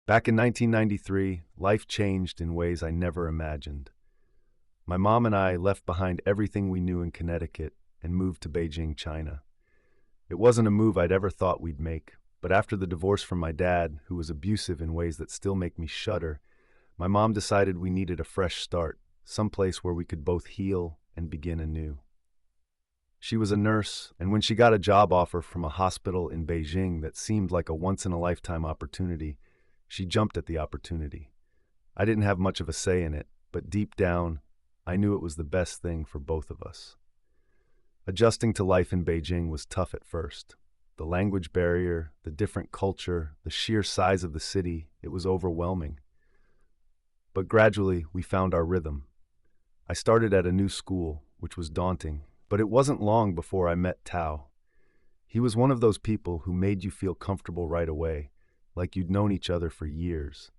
Back in 1993, life changed in ways I never imagined. My mom and I left behind everything we knew in Connecticut and moved to Beijing, China. It wasn't a move I'd ever thought we'd make, but after the divorce from my dad, who was abusive in ways that still make me shudder, my mom decided we needed a fresh start, someplace where we could both heal and begin anew. She was a nurse, and when she got a job offer from a hospital in Beijing that seemed like a once-in-a-lifetime opportunity, she jumped at the opportunity. I didn't have much of a say in it, but deep down, I knew it was the best thing for both of us. Adjusting to life in Beijing was tough at first. The language barrier, the different culture, the sheer size of the city, it was overwhelming. But gradually, we found our rhythm. I started at a new school, which was daunting, but it wasn't long before I met Tao. He was one of those people who made you feel comfortable right away, like you'd known each other for years.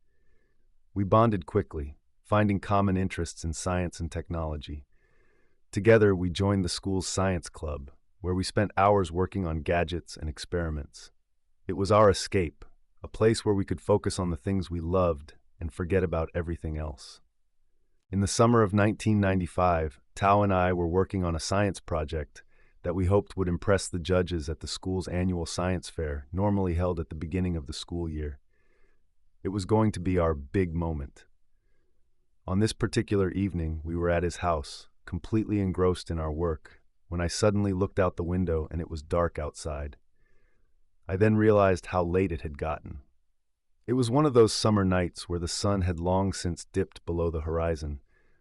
We bonded quickly, finding common interests in science and technology. Together, we joined the school's science club, where we spent hours working on gadgets and experiments. It was our escape, a place where we could focus on the things we loved and forget about everything else. In the summer of 1995, Tao and I were working on a science project that we hoped would impress the judges at the school's annual science fair, normally held at the beginning of the school year. It was going to be our big moment. On this particular evening, we were at his house, completely engrossed in our work, when I suddenly looked out the window and it was dark outside. I then realized how late it had gotten. It was one of those summer nights where the sun had long since dipped below the horizon,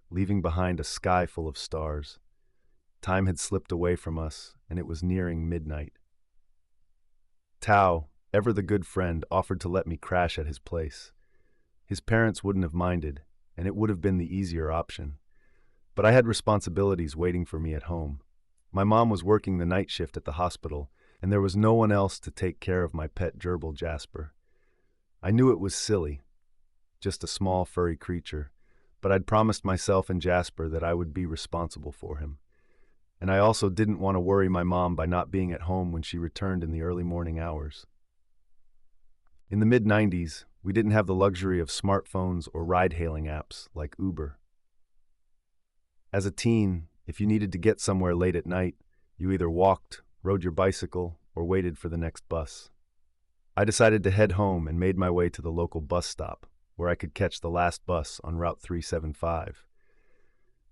leaving behind a sky full of stars. Time had slipped away from us, and it was nearing midnight. Tao, ever the good friend, offered to let me crash at his place. His parents wouldn't have minded, and it would have been the easier option. But I had responsibilities waiting for me at home. My mom was working the night shift at the hospital, and there was no one else to take care of my pet gerbil Jasper. I knew it was silly, just a small furry creature, but I'd promised myself and Jasper that I would be responsible for him. And I also didn't want to worry my mom by not being at home when she returned in the early morning hours. In the mid-90s, we didn't have the luxury of smartphones or ride-hailing apps like Uber. As a teen, if you needed to get somewhere late at night, you either walked, rode your bicycle, or waited for the next bus. I decided to head home and made my way to the local bus stop, where I could catch the last bus on Route 375.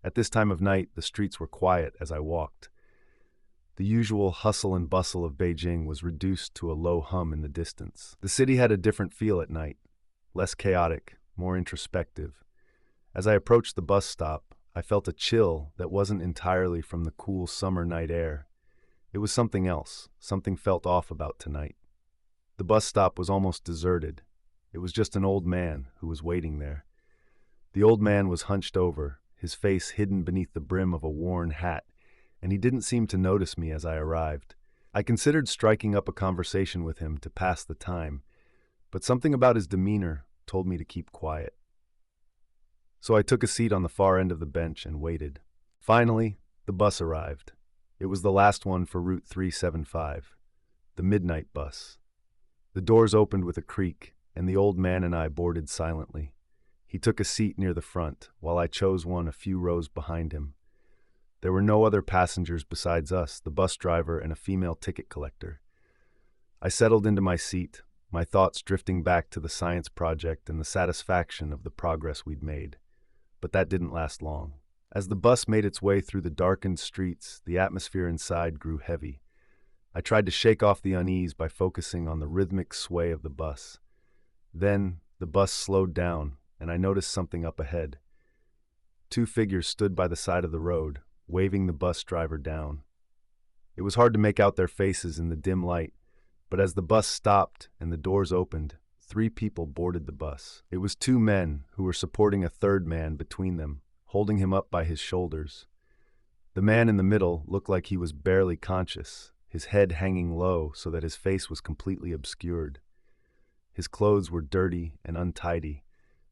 At this time of night, the streets were quiet as I walked. The usual hustle and bustle of Beijing was reduced to a low hum in the distance. The city had a different feel at night, less chaotic, more introspective. As I approached the bus stop, I felt a chill that wasn't entirely from the cool summer night air. It was something else, something felt off about tonight. The bus stop was almost deserted. It was just an old man who was waiting there. The old man was hunched over, his face hidden beneath the brim of a worn hat, and he didn't seem to notice me as I arrived. I considered striking up a conversation with him to pass the time, but something about his demeanor told me to keep quiet. So I took a seat on the far end of the bench and waited. Finally, the bus arrived. It was the last one for Route 375, the midnight bus. The doors opened with a creak, and the old man and I boarded silently. He took a seat near the front, while I chose one a few rows behind him. There were no other passengers besides us, the bus driver and a female ticket collector. I settled into my seat, my thoughts drifting back to the science project and the satisfaction of the progress we'd made. But that didn't last long. As the bus made its way through the darkened streets, the atmosphere inside grew heavy. I tried to shake off the unease by focusing on the rhythmic sway of the bus. Then, the bus slowed down, and I noticed something up ahead. Two figures stood by the side of the road, waving the bus driver down. It was hard to make out their faces in the dim light, but as the bus stopped and the doors opened, 3 people boarded the bus. It was 2 men who were supporting a third man between them, holding him up by his shoulders. The man in the middle looked like he was barely conscious, his head hanging low so that his face was completely obscured. His clothes were dirty and untidy,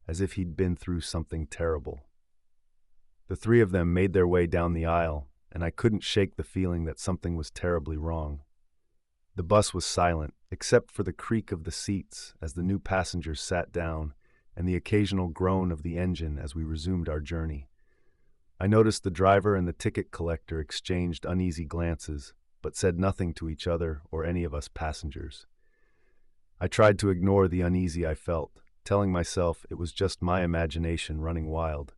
as if he'd been through something terrible. The 3 of them made their way down the aisle, and I couldn't shake the feeling that something was terribly wrong. The bus was silent, except for the creak of the seats as the new passengers sat down and the occasional groan of the engine as we resumed our journey. I noticed the driver and the ticket collector exchanged uneasy glances, but said nothing to each other or any of us passengers. I tried to ignore the uneasy I felt, telling myself it was just my imagination running wild.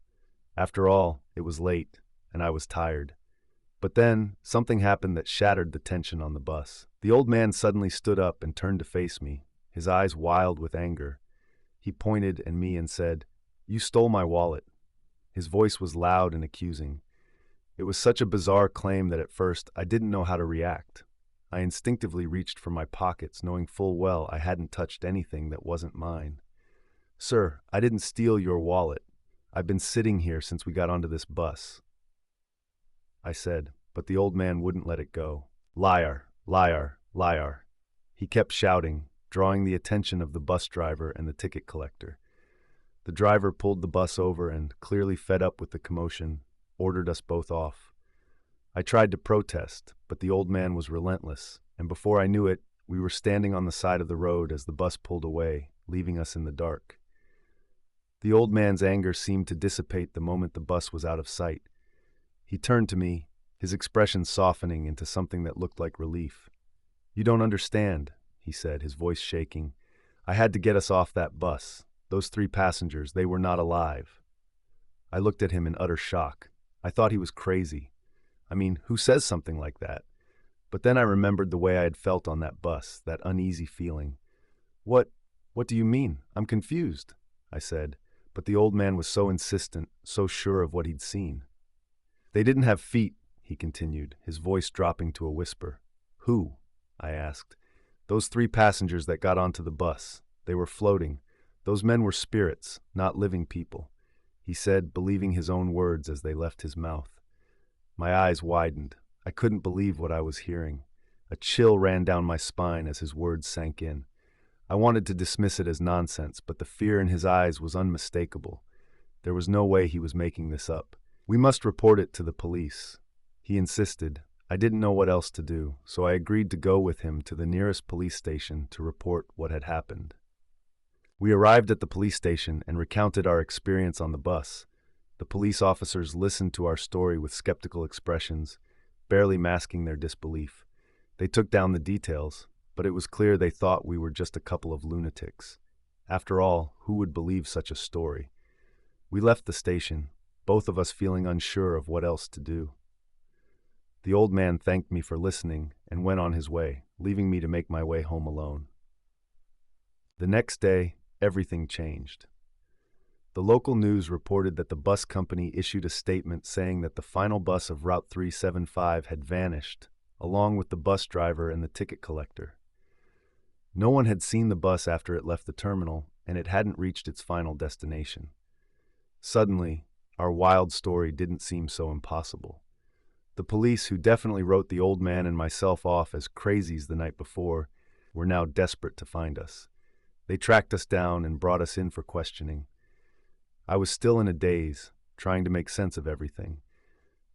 After all, it was late, and I was tired. But then, something happened that shattered the tension on the bus. The old man suddenly stood up and turned to face me, his eyes wild with anger. He pointed at me and said, "You stole my wallet." His voice was loud and accusing. It was such a bizarre claim that at first I didn't know how to react. I instinctively reached for my pockets, knowing full well I hadn't touched anything that wasn't mine. "Sir, I didn't steal your wallet. I've been sitting here since we got onto this bus," I said, but the old man wouldn't let it go. "Liar, liar, liar." He kept shouting, drawing the attention of the bus driver and the ticket collector. The driver pulled the bus over and, clearly fed up with the commotion, ordered us both off. I tried to protest, but the old man was relentless, and before I knew it, we were standing on the side of the road as the bus pulled away, leaving us in the dark. The old man's anger seemed to dissipate the moment the bus was out of sight. He turned to me, his expression softening into something that looked like relief. "You don't understand," he said, his voice shaking. "I had to get us off that bus. Those 3 passengers, they were not alive." I looked at him in utter shock. I thought he was crazy. I mean, who says something like that? But then I remembered the way I had felt on that bus, that uneasy feeling. What do you mean? I'm confused," I said, but the old man was so insistent, so sure of what he'd seen. "They didn't have feet," he continued, his voice dropping to a whisper. "Who?" I asked. "Those 3 passengers that got onto the bus. They were floating. Those men were spirits, not living people," he said, believing his own words as they left his mouth. My eyes widened. I couldn't believe what I was hearing. A chill ran down my spine as his words sank in. I wanted to dismiss it as nonsense, but the fear in his eyes was unmistakable. There was no way he was making this up. "We must report it to the police," he insisted. I didn't know what else to do, so I agreed to go with him to the nearest police station to report what had happened. We arrived at the police station and recounted our experience on the bus. The police officers listened to our story with skeptical expressions, barely masking their disbelief. They took down the details, but it was clear they thought we were just a couple of lunatics. After all, who would believe such a story? We left the station, both of us feeling unsure of what else to do. The old man thanked me for listening and went on his way, leaving me to make my way home alone. The next day, everything changed. The local news reported that the bus company issued a statement saying that the final bus of Route 375 had vanished, along with the bus driver and the ticket collector. No one had seen the bus after it left the terminal, and it hadn't reached its final destination. Suddenly, our wild story didn't seem so impossible. The police, who definitely wrote the old man and myself off as crazies the night before, were now desperate to find us. They tracked us down and brought us in for questioning. I was still in a daze, trying to make sense of everything.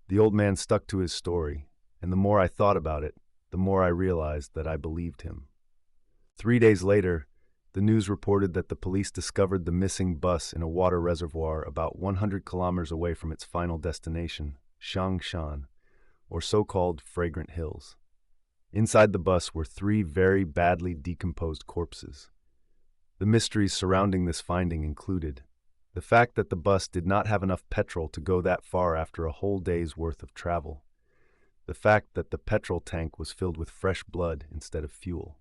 The old man stuck to his story, and the more I thought about it, the more I realized that I believed him. 3 days later, the news reported that the police discovered the missing bus in a water reservoir about 100 kilometers away from its final destination, Changshan, or so-called Fragrant Hills. Inside the bus were 3 very badly decomposed corpses. The mysteries surrounding this finding included the fact that the bus did not have enough petrol to go that far after a whole day's worth of travel, the fact that the petrol tank was filled with fresh blood instead of fuel,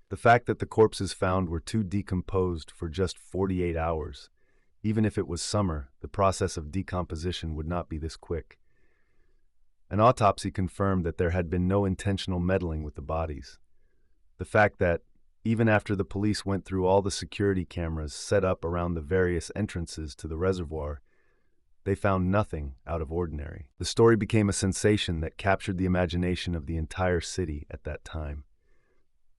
the fact that the corpses found were too decomposed for just 48 hours. Even if it was summer, the process of decomposition would not be this quick. An autopsy confirmed that there had been no intentional meddling with the bodies. The fact that, even after the police went through all the security cameras set up around the various entrances to the reservoir, they found nothing out of ordinary. The story became a sensation that captured the imagination of the entire city at that time.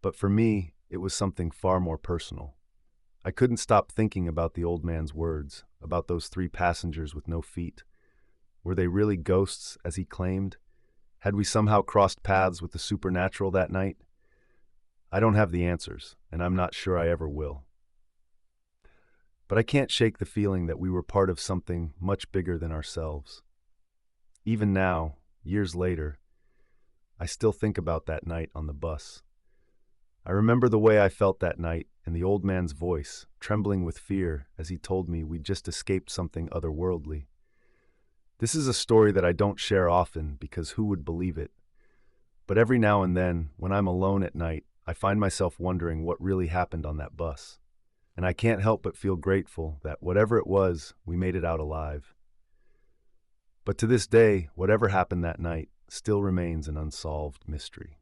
But for me, it was something far more personal. I couldn't stop thinking about the old man's words, about those 3 passengers with no feet. Were they really ghosts, as he claimed? Had we somehow crossed paths with the supernatural that night? I don't have the answers, and I'm not sure I ever will. But I can't shake the feeling that we were part of something much bigger than ourselves. Even now, years later, I still think about that night on the bus. I remember the way I felt that night and the old man's voice, trembling with fear as he told me we'd just escaped something otherworldly. This is a story that I don't share often because who would believe it? But every now and then, when I'm alone at night, I find myself wondering what really happened on that bus. And I can't help but feel grateful that whatever it was, we made it out alive. But to this day, whatever happened that night still remains an unsolved mystery.